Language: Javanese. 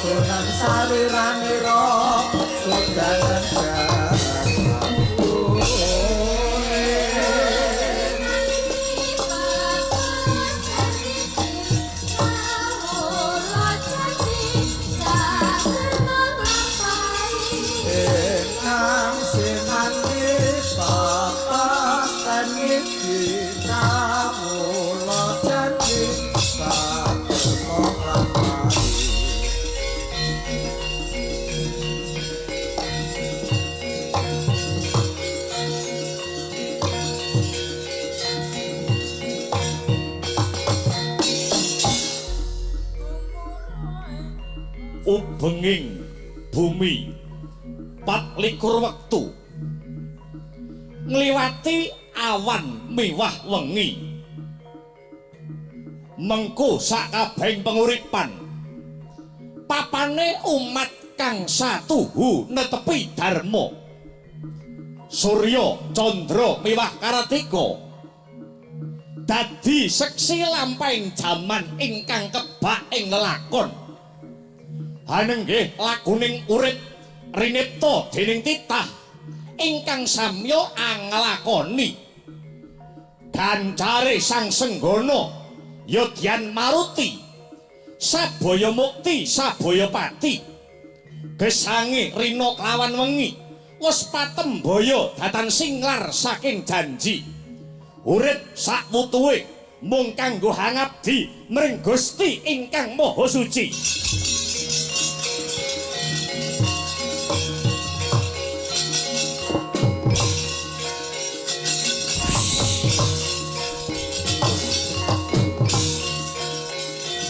Sunan sawiranira sudalan ubenging bumi 24 wektu ngliwati awan miwah wengi mengko sakabehing penguripan papane umat kang satuhu netepi dharma Surya Candra miwah Karatika dadi seksi lampahing jaman ingkang kebak ing lelakon hanenggih lakuning urip rinipta dening titah ingkang samya anglakoni gancare sang senggana Yodyan Maruti sabaya mukti sabaya pati gesange rina klawan wengi wis patembaya datan singlar saking janji urip sak wutuhe mung kanggo hangabdi mring Gusti ingkang Maha Suci.